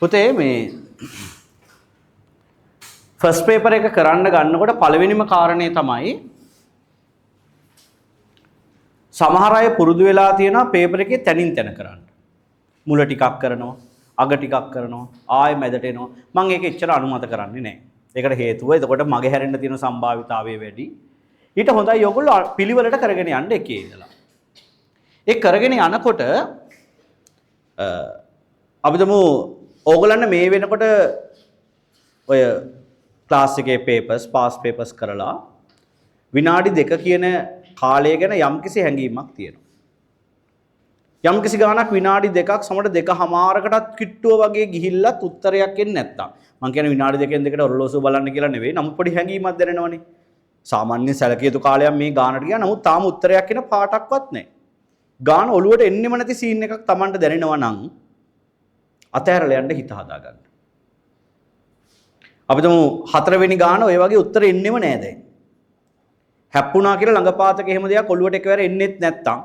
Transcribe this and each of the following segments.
පුතේ මේ first paper එක කරන්න ගන්නකොට පළවෙනිම කාරණේ තමයි සමහර අය පුරුදු වෙලා තියෙනවා පේපර් එකේ තනින් තන කරන්න. මුල ටිකක් කරනවා, අග ටිකක් කරනවා, ආයෙ මැදට එනවා. මම ඒක එච්චර අනුමත කරන්නේ නැහැ. ඒකට හේතුව එතකොට මගේ හැරෙන්න තියෙන සම්භාවිතාවය වැඩි. ඊට හොඳයි ඔයගොල්ලෝ පිළිවෙලට කරගෙන යන්න එකේ ඉඳලා. ඒ කරගෙන යනකොට අපිටම ඕගොල්ලන්ට මේ වෙනකොට ඔය ක්ලාස් එකේ පේපර්ස් පාස් පේපර්ස් කරලා විනාඩි 2 කියන කාලය ගැන යම්කිසි හැඟීමක් තියෙනවා. යම්කිසි ගානක් විනාඩි 2ක් සමහර 2:00මාරකටත් කිට්ටුව වගේ ගිහිල්ලත් උත්තරයක් එන්නේ නැත්තම් මම කියන්නේ විනාඩි 2කින් දෙකට ඔරලෝසුව බලන්න කියලා නෙවෙයි. නමුත් පොඩි හැඟීමක් දැනෙනවනේ. සාමාන්‍ය සැලකිය යුතු කාලයක් මේ ගානට ගියා. නමුත් තාම උත්තරයක් එන පාටක්වත් නැහැ. ගාන ඔලුවට එන්නෙම නැති සීන් එකක් Tamanට දැනෙනවා නම් අතහැරලා යන්න හිත හදාගන්න. අපිටම 4 වෙනි ගාන ඔය වගේ උත්තර එන්නෙම නෑ දැන්. හැප්පුණා කියලා ළඟපාතක එහෙම දෙයක් ඔලුවට එකවර එන්නෙත් නැත්තම්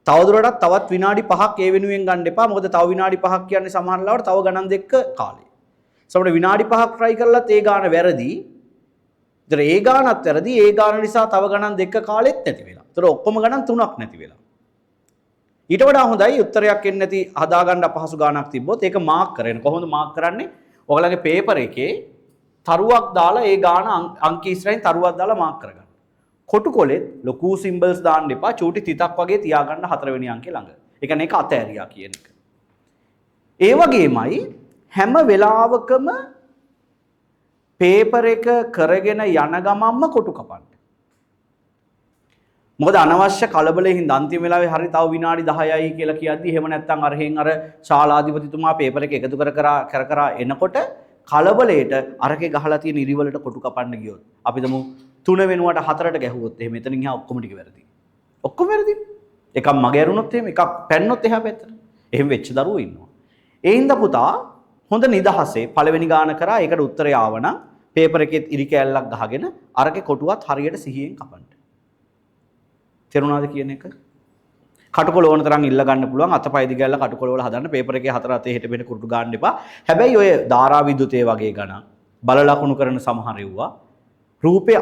තවදුරටත් තවත් විනාඩි 5ක් ඒ වෙනුවෙන් ගන්න එපා. මොකද තව විනාඩි 5ක් කියන්නේ සමහර ලාවට තව ගණන් දෙක කාලේ. සමහර විනාඩි 5ක් try කරලත් ඒ ගාන වැරදි. ඒතර ඒ ගානත් වැරදි. ඒ ගාන නිසා තව ගණන් දෙක කාලෙත් නැති වෙලා. ඒතර ඔක්කොම ගණන් 3ක් නැති වෙලා. ඊට වඩා හොඳයි උත්තරයක් එන්නේ නැති හදාගන්න අපහසු ගානක් තිබ්බොත් ඒක මාක් කරගෙන. කොහොමද මාක් කරන්නේ? ඔයගලගේ පේපර් එකේ තරුවක් දාලා ඒ ගාන අංක ඉස්සරහින් තරුවක් දාලා මාක් කරගන්න. කොටු කොලෙත් ලොකු සිම්බල්ස් දාන්න එපා. චූටි තිතක් වගේ තියාගන්න 4 වෙනි අංකේ ළඟ. ඒ කියන්නේ ඒක අතෑරියා කියන එක. ඒ වගේමයි හැම වෙලාවකම පේපර් එක කරගෙන යන ගමන්ම කොටු කපන්න. මොකද අනවශ්‍ය කලබලෙන් හින්දා අන්තිම වෙලාවේ හරි තව විනාඩි 10යි කියලා කියද්දි එහෙම නැත්නම් අරහෙන් අර ශාලාධිපතිතුමා පේපර් එක එකතු කර එනකොට කලබලයට අරකේ ගහලා තියෙන ඉරිවලට කොටු කපන්න ගියොත් අපි තමු 3 වෙනුවට 4ට ගැහුවොත් එහෙම එතනින් එහා ඔක්කොම ටික වැරදි. ඔක්කොම වැරදි. එකක් මගේ ඇරුණොත් එහෙම එකක් පැන්නොත් එහා පැත්තට. එහෙම වෙච්ච දරුවෝ ඉන්නවා. ඒ හින්දා පුතා හොඳ නිදහසේ පළවෙනි ගාන කරා ඒකට උත්තරය ආවනම් පේපර් එකේ ඉරි කෑල්ලක් ගහගෙන අරකේ කොටුවත් හරියට සිහියෙන් කපන්න. තේරුණාද කියන එක? කටුකොළ ඕන තරම් ඉල්ල ගන්න පුළුවන් අතපය දිගැල්ල කටුකොළ වල හදන්න පේපර් එකේ හතර අතේ හෙට මෙහෙට කුරුටු ගන්න එපා. හැබැයි ඔය ධාරා විදුතේ වගේ ගණන් බල ලකුණු කරන සමහර ඒවා රූපය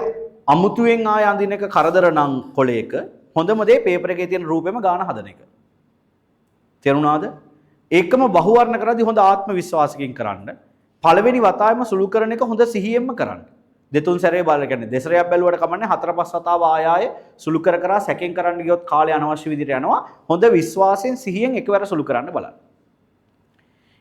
අමුතුවෙන් ආය අඳින එක කරදර නම් කොලයක හොඳම දේ පේපර් එකේ තියෙන රූපෙම ගාන හදන එක. තේරුණාද? ඒකම බහුවර්ණ කරද්දී හොඳ ආත්ම විශ්වාසකින් කරන්න. පළවෙනි වතාවෙම සුළු කරන එක හොඳ සිහියෙන්ම කරන්න. දෙතුන් සැරේ බලලා කියන්නේ දෙසරයක් බැලුවට කමන්නේ 4-5 වතාව ආය සුළු කර සැකෙන් කරන්න ගියොත් කාලය අනවශ්‍ය විදිහට යනවා. හොඳ විශ්වාසයෙන් සිහියෙන් එකවර සුළු කරන්න බලන්න.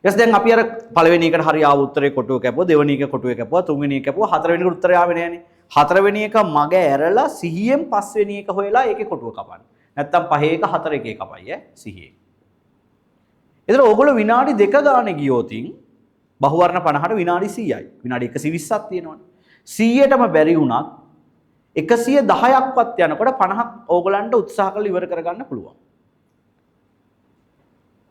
ඊස් දැන් අපි අර පළවෙනි එකට හරි ආව උත්තරේ කොටුව කැපුවා, දෙවෙනි එක කොටුව කැපුවා, තුන්වෙනි එක කැපුවා, හතරවෙනි එකට උත්තරය ආවේ නෑනේ. හතරවෙනි එක මග ඇරලා සිහියෙන් පස්වෙනි එක හොයලා ඒකේ කොටුව කපන්න. නැත්තම් පහේ එක හතර එකේ කපයි සිහියෙන්. ඒතර ඕගොල්ලෝ විනාඩි 2 ගානේ ගියොතින් බහුවර්ණ 50ට විනාඩි 100යි. විනාඩි 120ක් තියෙනවනේ. 100ටම බැරි වුණත් 110ක්වත් යනකොට 50ක් ඕගලන්ට උත්සාහ කරලා ඉවර කරගන්න පුළුවන්.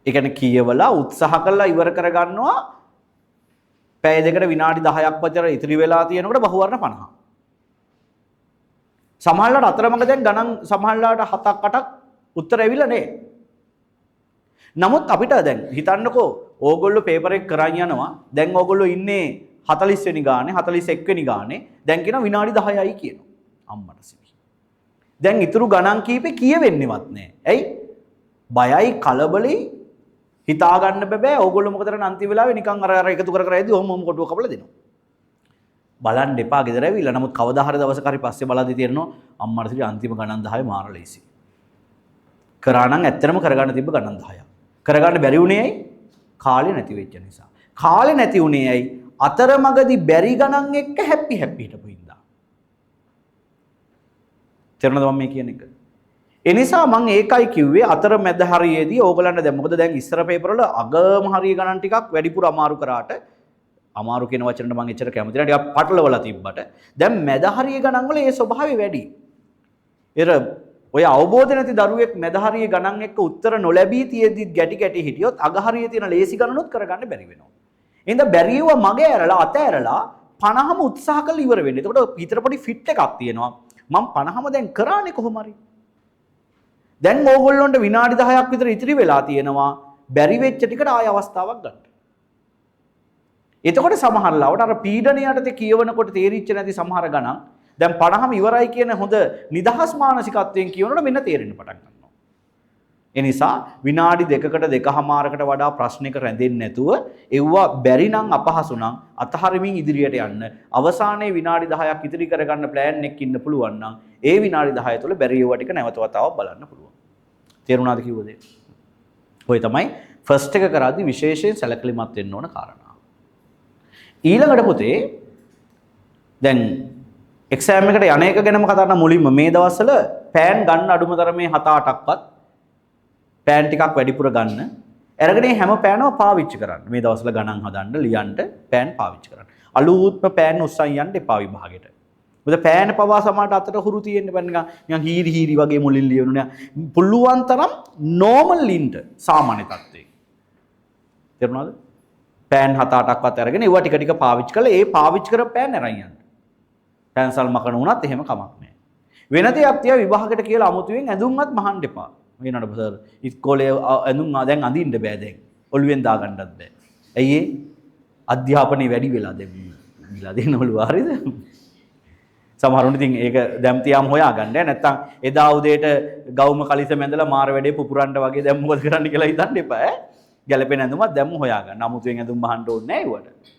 ඒ කියන්නේ කියවලා උත්සාහ කරලා ඉවර කරගන්නවා පැය දෙකට විනාඩි 10ක් වතර ඉතිරි වෙලා තියෙනකොට බහුවර්ණ 50. සමහරවිට අතරමඟ දැන් ගණන් සමහරවිට 7ක් 8ක් උත්තර ඇවිල්ලා නැහැ. නමුත් අපිට දැන් හිතන්නකෝ ඕගොල්ලෝ පේපර් එක කරන් යනවා. දැන් ඕගොල්ලෝ ඉන්නේ 40 වෙනි ගානේ 41 වෙනි ගානේ දැන් කියන විනාඩි 10යි කියනවා. අම්මට සිවි. දැන් ඊතුරු ගණන් කීපේ කියවෙන්නේවත් නැහැ. ඇයි? බයයි කලබලෙයි හිතා ගන්න බෑ. ඕගොල්ලෝ මොකද කරන්නේ අන්තිම වෙලාවේ නිකන් අර එකතු කර ඉදදී ඔහොම කොටුව කපලා දෙනවා. බලන්න එපා ගෙදර ඇවිල්ලා. නමුත් කවදා හරි දවසක හරි පස්සේ බලද්දි තේරෙනවා අම්මට සිවි අන්තිම ගණන් 10 මාර ලේසි. කරා නම් ඇත්තටම කරගන්න තිබ්බ ගණන් 10ක්. කරගන්න බැරි වුණේ ඇයි? කාලේ නැති වෙච්ච නිසා. කාලේ නැති වුණේ ඇයි? අතරමඟදී බැරි ගණන් එක්ක හැපි හිටපු හින්දා. තේරුණාද මම මේ කියන එක? ඒ නිසා මම ඒකයි කිව්වේ අතර මැද හරියේදී ඕගලන්ට දැන් මොකද දැන් ඉස්සර පේපර් වල අගම හරිය ගණන් ටිකක් වැඩිපුර අමාරු කරාට අමාරු කියන වචනට මම එච්චර කැමති නැහැ. ටිකක් පටලවලා තිබ්බට දැන් මැද හරිය ගණන් වල ඒ ස්වභාවය වැඩි. ඔය අවබෝධ නැති දරුවෙක් මැද හරිය ගණන් එක්ක උත්තර නොලැබී තියෙද්දි ගැටි ගැටි හිටියොත් අග හරියේ තියෙන ලේසි ගණනුත් කරගන්න බැරි වෙනවා. එහෙනම් බැරිව මගේ ඇරලා අත ඇරලා 50ම උත්සාහ කරලා ඉවර වෙන්න. එතකොට පිටර පොඩි ෆිට් එකක් තියෙනවා. මම 50ම දැන් කරානේ කොහොම හරි. දැන් ඕගොල්ලොන්ට විනාඩි 10ක් විතර ඉතිරි වෙලා තියෙනවා. බැරි වෙච්ච ටිකට ආය අවස්ථාවක් ගන්න. එතකොට සමහර ලාවට අර පීඩනයටදී කියවනකොට තේරිච්ච නැති සමහර ගණන් දැන් 50ම ඉවරයි කියන හොඳ නිදහස් මානසිකත්වයෙන් කියනකොට මෙන්න තේරෙන්න පටන් ගන්නවා. ඒ නිසා විනාඩි 2කට 2කමාරකට වඩා ප්‍රශ්නයක රැඳෙන්නේ නැතුව එව්වා බැරි නම් අපහසු නම් අතහරිමින් ඉදිරියට යන්න. අවසානයේ විනාඩි 10ක් ඉදිරි කරගන්න ප්ලෑන් එකක් ඉන්න පුළුවන් නම් ඒ විනාඩි 10 තුළ බැරි ඒවා ටික නැවත වතාවක් බලන්න පුළුවන්. තේරුණාද කිව්ව දේ? ඔය තමයි ෆස්ට් එක කරද්දි විශේෂයෙන් සැලකිලිමත් වෙන්න ඕන කාරණා. ඊළඟට පුතේ දැන් එක්සෑම් එකට යන එක ගැනම කතා කරන මුලින්ම මේ දවස්වල පෑන් ගන්න අඩුම තරමේ 7-8ක්වත් පෑන් ටිකක් වැඩිපුර ගන්න. අරගෙන හැම පෑනම පාවිච්චි කරන්න. මේ දවස්වල ගණන් හදන්න ලියන්න පෑන් පාවිච්චි කරන්න. අලුත්ම පෑන් උස්සන් යන්න එපා විභාගෙට. මොකද පෑන් පවා සමහරට අතට හුරු තියෙන්න බෑ නිකන් හීරි වගේ මුලින් ලියනුනේ. පුළුවන් තරම් නෝමල් ලින්ට සාමාන්‍ය තත්ත්වයේ. තේරුණාද? පෑන් 7-8ක්වත් අරගෙන ඒවා ටික ටික පාවිච්චි කරලා ඒ පාවිච්චි කරපු පෑන් අරන් යන්න. පැන්සල් මකන වුණත් එහෙම කමක් නැහැ. වෙන දෙයක් තියා විභාගයට කියලා අමුතුවෙන් ඇඳුම්වත් මහන්න එපා. වෙනඩ සර් ඉස්කෝලේ ඇඳුම් දැන් අඳින්න බෑ දැන්. ඔළුවෙන් දාගන්නත් බෑ. ඇයි ඒ? අධ්‍යාපනයේ වැඩි වෙලා දැන් ගිලා දෙන්න ඔළුව හරියද? සමහරුන් ඉතින් ඒක දැම් තියාම හොයාගන්න නැත්තම් එදා උදේට ගවුම කලිස මැදලා මාර වැඩේ පුපුරන්න වගේ දැන් මොකද කරන්න කියලා හිතන්න එපා ඈ. ගැලපෙන ඇඳුමක් දැම්ම හොයාගන්න. අමුතුවෙන් ඇඳුම් මහන්න ඕනේ නැහැ ඒවට.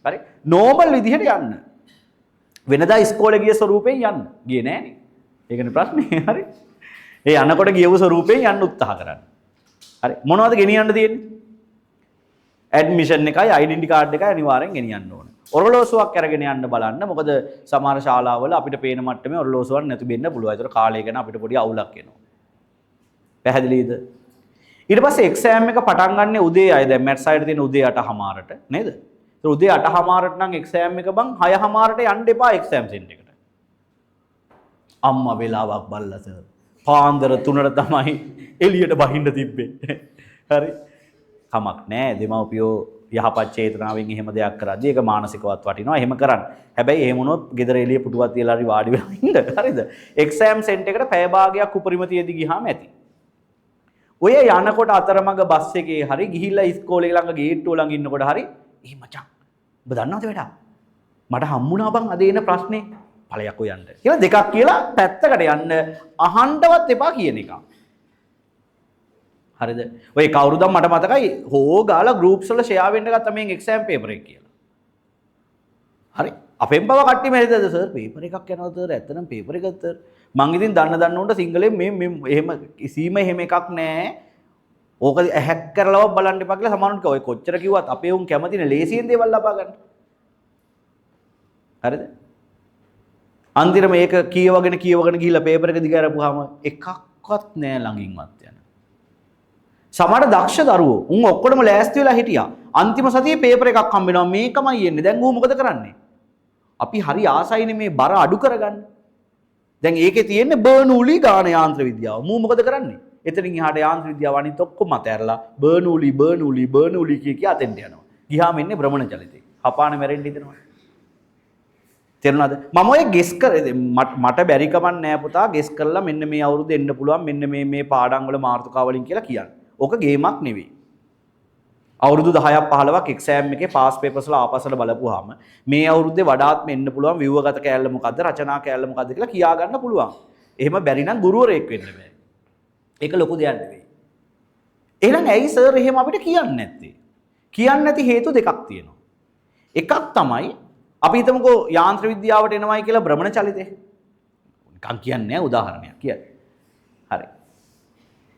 හරි? නෝමල් විදිහට යන්න. වෙනදා ඉස්කෝලේ ගිය ස්වරූපයෙන් යන්න. ගියේ නෑනේ. ඒකනේ ප්‍රශ්නේ. හරි. ඒ යනකොට ගියව ස්වරූපයෙන් යන්න උත්සාහ කරන්න. හරි. මොනවද ගෙනියන්න තියෙන්නේ? ඇඩ්මිෂන් එකයි ඩෙන්ටිටි කාඩ් එකයි අනිවාර්යෙන් ගෙනියන්න ඕනේ. ඔරලෝසුවක් අරගෙන යන්න බලන්න. මොකද සමහර ශාලාවල අපිට පේන මට්ටමේ ඔරලෝසුවක් නැතු වෙන්න පුළුවන්. ඒතර කාලය ගැන අපිට පොඩි අවුලක් එනවා. පැහැදිලිද? ඊට පස්සේ එක්සෑම් එක පටන් ගන්න උදේ අය දැන් මැට්ස් සයිඩ් තියෙන උදේ 8:00ට නේද? ඒතර උදේ 8:00ට නම් එක්සෑම් එක බං 6:00ට යන්න එපා එක්සෑම් සෙන්ටර් එකට. අම්මා වෙලාවක් බල්ලා සර්. පාන්දර 3ට තමයි එළියට බහින්න තිබ්බේ. හරි. කමක් නැහැ. දෙමව්පියෝ යහපත් චේතනාවෙන් එහෙම දෙයක් කරද්දී ඒක මානසිකවත් වටිනවා. එහෙම කරන්න. හැබැයි එහෙම වුණොත් ගෙදර එළිය පුටුවක් තියලා හරි වාඩි වෙලා ඉන්න. හරිද? එක්සෑම් සෙන්ටර් එකට පැය භාගයක් උපරිම තියදී ගියාම ඇති. ඔය යනකොට අතරමඟ බස් එකේ හරි ගිහිල්ලා ඉස්කෝලේ ළඟ ගේට්ටුව ළඟ ඉන්නකොට හරි මචං ඔබ දන්නවද වැඩ මට හම්බුණා බං අද එන ප්‍රශ්නේ ඵලයක් හොයන්න කියලා දෙකක් කියලා පැත්තකට යන්න අහන්නවත් එපා කියන එක. හරිද? ඔය කවුරුද මට මතකයි හෝ ගාලා ගෲප්ස් වල ෂෙයා වෙන්න ගත්තා මේ එක්සෑම් පේපර් එක කියලා. හරි. අපෙන් බව කට්ටිය මැරිදද සර් පේපර් එකක් යනවා සර් ඇත්තටම පේපර් එකක් සර් මං ඉතින් දන්න උන්ට සිංහලෙන් මේ එහෙම කිසිම එහෙම එකක් නැහැ. ඕක හැක් කරලව බලන්න එපා කියලා සමහරුන්ට ඔය කොච්චර කිව්වත් අපේ උන් කැමතිනේ ලේසියෙන් දේවල් ලබා ගන්න. හරිද? අන්තිම මේක කියවගෙන ගිහිල්ලා පේපර් එක දිග අරපුවාම එකක්වත් නෑ ළඟින්වත් යන. සමහර දක්ෂ දරුවෝ උන් ඔක්කොම ලෑස්ති වෙලා හිටියා. අන්තිම සතියේ පේපර් එකක් හම්බ වෙනවා මේකමයි එන්නේ. දැන් ඌ මොකද කරන්නේ? අපි හරි ආසයිනේ මේ බර අඩු කරගන්න. දැන් ඒකේ තියෙන්නේ බර්නූලි ගාන යාන්ත්‍ර විද්‍යාව. මූ මොකද කරන්නේ? එතනින් එහාට යාන්ත්‍ර විද්‍යාව අනිත් ඔක්කොම අතහැරලා බර්නූලි කිය අතෙන්ට යනවා. ගියාම එන්නේ භ්‍රමණ චලිතේ. හපාන මැරෙන්න හිතනවා. තේරුණාද? මම ඔය ගෙස් කරේ මට බැරි කමක් නෑ පුතා ගෙස් කරලා මෙන්න මේ අවුරුද්ද එන්න පුළුවන් මෙන්න මේ පාඩම් වල මාතෘකා වලින් කියලා කියන්නේ. ඕක ගේමක් නෙවෙයි. අවුරුදු 10ක් 15ක් එක්සෑම් එකේ පාස් පේපර්ස් වල ආපස්සට බලපුවාම මේ අවුරුද්දේ වඩාත්ම එන්න පුළුවන් ව්‍යුහගත කෑල්ල මොකද්ද රචනා කෑල්ල මොකද්ද කියලා කියා ගන්න පුළුවන්. එහෙම බැරි නම් ගුරුවරයෙක් වෙන්න බෑ. ඒක ලොකු දෙයක් නෙවෙයි. එහෙනම් ඇයි සර් එහෙම අපිට කියන්නේ නැත්තේ? කියන්නේ නැති හේතු දෙකක් තියෙනවා. එකක් තමයි අපි හිතමුකෝ යාන්ත්‍ර විද්‍යාවට එනවයි කියලා භ්‍රමණ චලිතේ. නිකන් කියන්නේ නැහැ උදාහරණයක් කියන්නේ. හරි.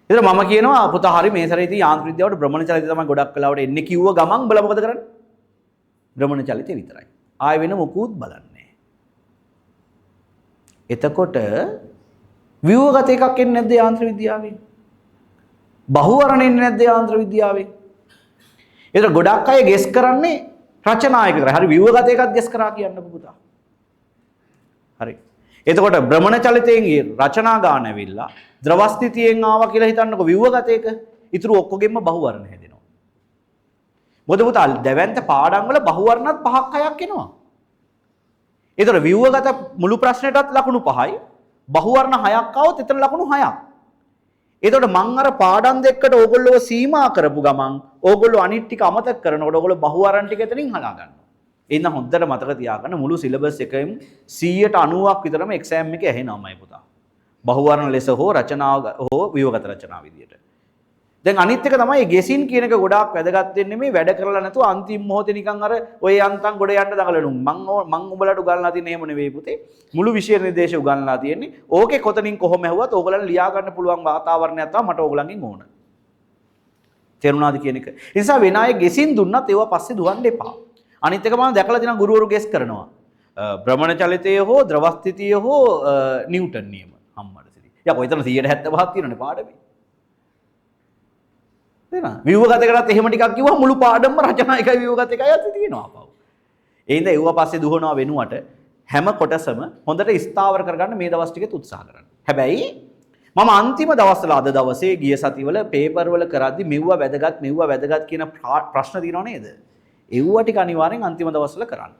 ඒතර මම කියනවා පුතා හරි මේ සැරේදී යාන්ත්‍ර විද්‍යාවට භ්‍රමණ චලිතය තමයි ගොඩක් වෙලාවට එන්නේ කිව්ව ගමන් බල මොකද කරන්නේ? භ්‍රමණ චලිතය විතරයි. ආයෙ වෙන මොකුත් බලන්නේ නැහැ. එතකොට ව්‍යුහගත එකක් එන්නේ නැද්ද යාන්ත්‍ර විද්‍යාවෙන්? බහුවර්ණ එන්නේ නැද්ද යාන්ත්‍ර විද්‍යාවෙන්? ඒතර ගොඩක් අය ගෙස් කරන්නේ රචනා එක විතරයි. හරි ව්‍යුහගත එකක් ගෙස් කරා කියන්නකො පුතා. හරි. එතකොට භ්‍රමණ චලිතයෙන් රචනා ගාන ඇවිල්ලා ද්‍රව ස්ථිතියෙන් ආවා කියලා හිතන්නකො ව්‍යුහගත එක. ඊටු ඔක්කොගෙම බහුවර්ණ හැදෙනවා. මොකද පුතා දැවැන්ත පාඩම් වල බහුවර්ණත් 5ක් 6ක් එනවා. ඒතර ව්‍යුහගත මුළු ප්‍රශ්නෙටත් ලකුණු 5යි. බහුවර්ණ 6ක් આવොත් එතන ලකුණු 6ක්. එතකොට මං අර පාඩම් දෙකකට ඕගොල්ලෝ සීමා කරපු ගමන් ඕගොල්ලෝ අනිත් ටික අමතක කරනකොට ඕගොල්ලෝ බහුවරන් ටික එතනින් හලා ගන්නවා. එහෙනම් හොඳට මතක තියාගන්න මුළු සිලබස් එකෙම 190ක් විතරම එක්සෑම් එකේ ඇහෙනවමයි පුතා. බහුවර්ණ ලෙස හෝ රචනාව හෝ ව්‍යුහගත රචනා විදියට. දැන් අනිත් එක තමයි ගෙසින් කියන එක ගොඩාක් වැදගත් වෙන්නේ මේ වැඩ කරලා නැතුව අන්තිම මොහොතේ නිකන් අර ඔය යන්තම් ගොඩ යන්න දඟලනු. මං උඹලට උගන්ලා තියෙන්නේ එහෙම නෙවෙයි පුතේ. මුළු විෂය නිර්දේශය උගන්ලා තියෙන්නේ. ඕකේ කොතනින් කොහොම ඇහුවත් ඕගලන්ට ලියා ගන්න පුළුවන් වාතාවරණයක් තමයි මට ඕගලන්ගෙන් ඕන. තේරුණාද කියන එක. ඒ නිසා වෙන අය ගෙසින් දුන්නත් ඒවා පස්සේ දුවන්න එපා. අනිත් එක මම දැකලා තියෙනවා ගුරුවරු ගෙස් කරනවා. භ්‍රමණ චලිතය හෝ ද්‍රව ස්ථිතිය හෝ නිව්ටන් නියම හම්මඩ සිරි. යා කොයිතරම් 175ක් තියෙනවනේ පාඩමේ. තේරෙනවද? ව්‍යුහගත කරත් එහෙම ටිකක් කිව්වම මුළු පාඩමම රචනා එකයි ව්‍යුහගත එකයි අත තියෙනවා අපව. ඒ හින්දා ඒව පස්සේ දුවනවා වෙනුවට හැම කොටසම හොඳට ස්ථාවර කරගන්න මේ දවස් ටිකෙත් උත්සාහ කරන්න. හැබැයි මම අන්තිම දවස්වල අද දවසේ ගිය සතිවල පේපර් වල කරද්දි මෙව්වා වැදගත් කියන ප්‍රශ්න තියෙනව නේද? ඒව ටික අනිවාර්යෙන් අන්තිම දවස්වල කරන්න.